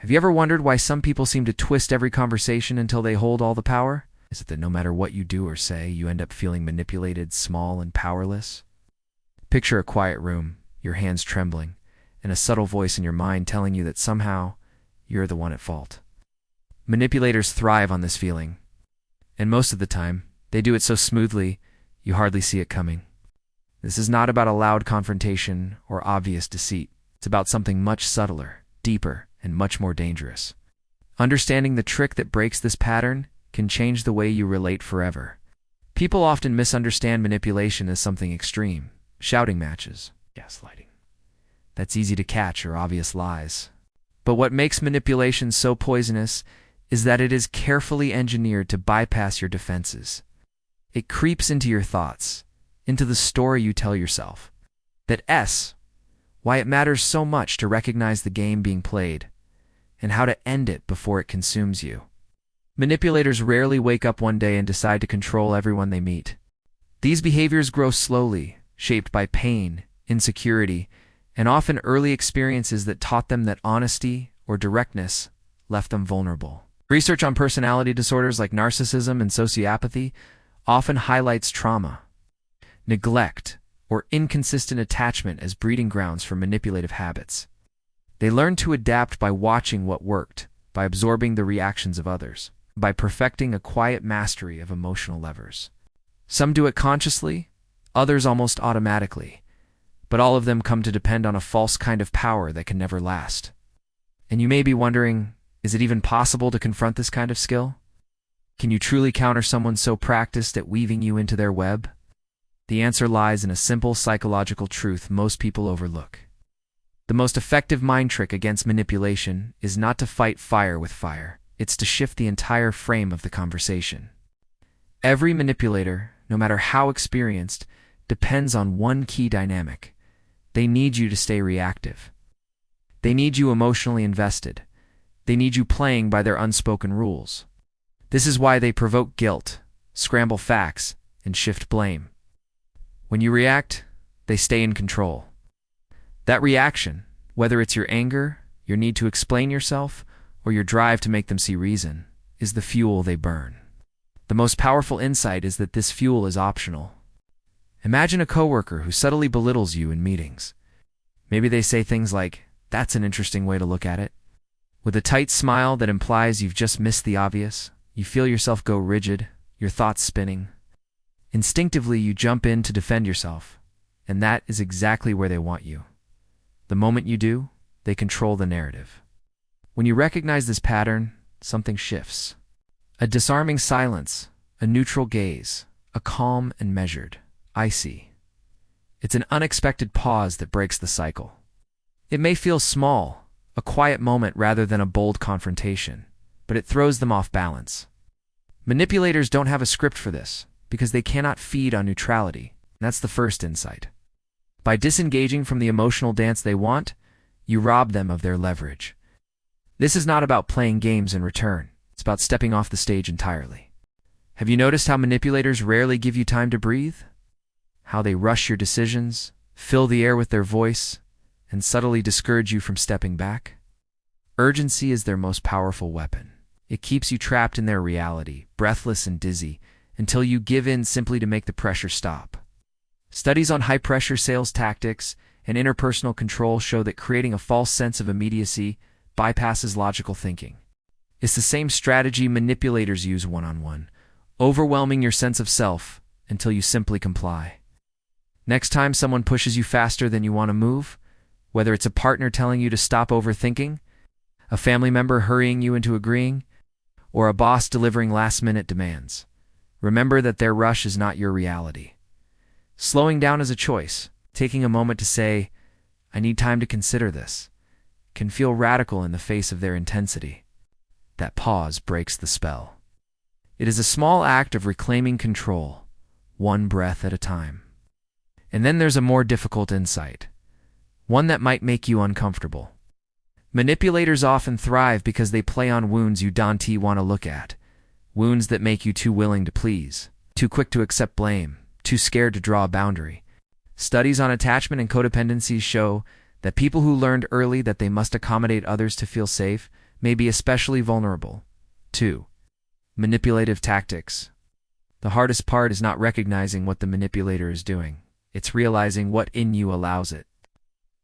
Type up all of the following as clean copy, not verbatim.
Have you ever wondered why some people seem to twist every conversation until they hold all the power? Is it that no matter what you do or say, you end up feeling manipulated, small, and powerless? Picture a quiet room, your hands trembling, and a subtle voice in your mind telling you that somehow you're the one at fault. Manipulators thrive on this feeling, and most of the time, they do it so smoothly, you hardly see it coming. This is not about a loud confrontation or obvious deceit. It's about something much subtler, deeper, and much more dangerous. Understanding the trick that breaks this pattern can change the way you relate forever. People often misunderstand manipulation as something extreme, shouting matches, gaslighting. That's easy to catch or obvious lies. But what makes manipulation so poisonous is that it is carefully engineered to bypass your defenses. It creeps into your thoughts, into the story you tell yourself. That's why it matters so much to recognize the game being played and how to end it before it consumes you. Manipulators rarely wake up one day and decide to control everyone they meet. These behaviors grow slowly, shaped by pain, insecurity, and often early experiences that taught them that honesty or directness left them vulnerable. Research on personality disorders like narcissism and sociopathy often highlights trauma, neglect, or inconsistent attachment as breeding grounds for manipulative habits. They learn to adapt by watching what worked, by absorbing the reactions of others, by perfecting a quiet mastery of emotional levers. Some do it consciously, others almost automatically, but all of them come to depend on a false kind of power that can never last. And you may be wondering, is it even possible to confront this kind of skill? Can you truly counter someone so practiced at weaving you into their web? The answer lies in a simple psychological truth most people overlook. The most effective mind trick against manipulation is not to fight fire with fire. It's to shift the entire frame of the conversation. Every manipulator, no matter how experienced, depends on one key dynamic. They need you to stay reactive. They need you emotionally invested. They need you playing by their unspoken rules. This is why they provoke guilt, scramble facts, and shift blame. When you react, they stay in control. That reaction, whether it's your anger, your need to explain yourself, or your drive to make them see reason, is the fuel they burn. The most powerful insight is that this fuel is optional. Imagine a coworker who subtly belittles you in meetings. Maybe they say things like, "That's an interesting way to look at it." With a tight smile that implies you've just missed the obvious, you feel yourself go rigid, your thoughts spinning. Instinctively, you jump in to defend yourself, and that is exactly where they want you. The moment you do, they control the narrative. When you recognize this pattern, something shifts. A disarming silence, a neutral gaze, a calm and measured, "I see." It's an unexpected pause that breaks the cycle. It may feel small, a quiet moment rather than a bold confrontation, but it throws them off balance. Manipulators don't have a script for this, because they cannot feed on neutrality. That's the first insight. By disengaging from the emotional dance they want, you rob them of their leverage. This is not about playing games in return. It's about stepping off the stage entirely. Have you noticed how manipulators rarely give you time to breathe? How they rush your decisions, fill the air with their voice, and subtly discourage you from stepping back? Urgency is their most powerful weapon. It keeps you trapped in their reality, breathless and dizzy, until you give in simply to make the pressure stop. Studies on high-pressure sales tactics and interpersonal control show that creating a false sense of immediacy bypasses logical thinking. It's the same strategy manipulators use one-on-one, overwhelming your sense of self until you simply comply. Next time someone pushes you faster than you want to move, whether it's a partner telling you to stop overthinking, a family member hurrying you into agreeing, or a boss delivering last-minute demands, remember that their rush is not your reality. Slowing down is a choice. Taking a moment to say, "I need time to consider this," can feel radical in the face of their intensity. That pause breaks the spell. It is a small act of reclaiming control, one breath at a time. And then there's a more difficult insight, one that might make you uncomfortable. Manipulators often thrive because they play on wounds you don't want to look at, wounds that make you too willing to please, too quick to accept blame, too scared to draw a boundary. Studies on attachment and codependency show that people who learned early that they must accommodate others to feel safe may be especially vulnerable. 2. Manipulative tactics. The hardest part is not recognizing what the manipulator is doing. It's realizing what in you allows it.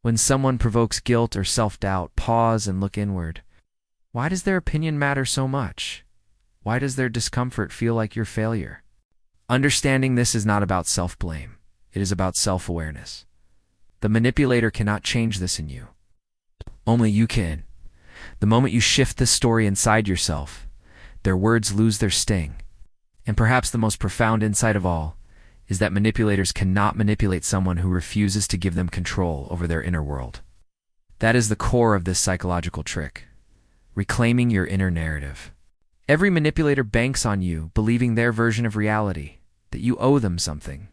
When someone provokes guilt or self-doubt, pause and look inward. Why does their opinion matter so much? Why does their discomfort feel like your failure? Understanding this is not about self-blame. It is about self-awareness. The manipulator cannot change this in you. Only you can. The moment you shift this story inside yourself, their words lose their sting. And perhaps the most profound insight of all is that manipulators cannot manipulate someone who refuses to give them control over their inner world. That is the core of this psychological trick. Reclaiming your inner narrative. Every manipulator banks on you believing their version of reality, that you owe them something,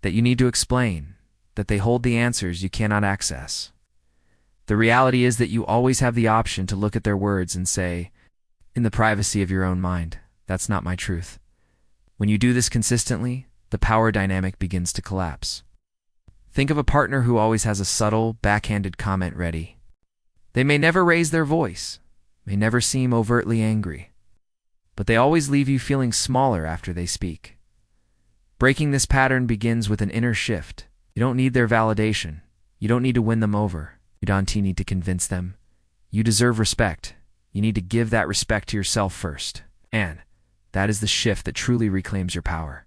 that you need to explain, that they hold the answers you cannot access. The reality is that you always have the option to look at their words and say, in the privacy of your own mind, that's not my truth. When you do this consistently, the power dynamic begins to collapse. Think of a partner who always has a subtle, backhanded comment ready. They may never raise their voice, may never seem overtly angry, but they always leave you feeling smaller after they speak. Breaking this pattern begins with an inner shift. You don't need their validation. You don't need to win them over. You don't need to convince them. You deserve respect. You need to give that respect to yourself first. And that is the shift that truly reclaims your power.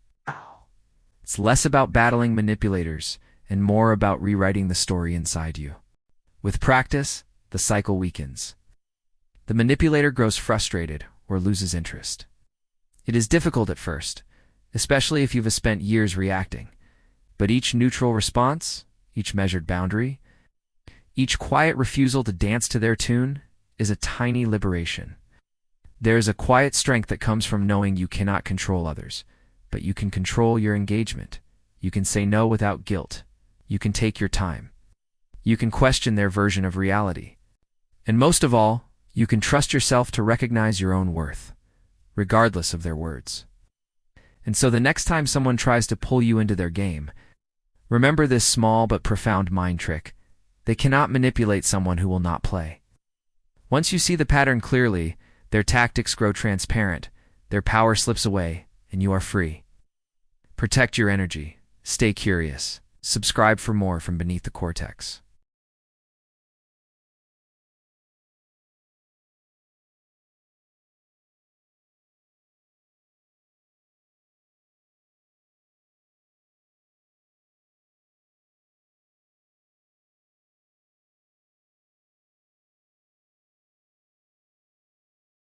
It's less about battling manipulators and more about rewriting the story inside you. With practice, the cycle weakens. The manipulator grows frustrated or loses interest. It is difficult at first, especially if you've spent years reacting. But each neutral response, each measured boundary, each quiet refusal to dance to their tune is a tiny liberation. There is a quiet strength that comes from knowing you cannot control others, but you can control your engagement. You can say no without guilt. You can take your time. You can question their version of reality. And most of all, you can trust yourself to recognize your own worth, regardless of their words. And so the next time someone tries to pull you into their game, remember this small but profound mind trick. They cannot manipulate someone who will not play. Once you see the pattern clearly, their tactics grow transparent, their power slips away, and you are free. Protect your energy. Stay curious. Subscribe for more from Beneath the Cortex.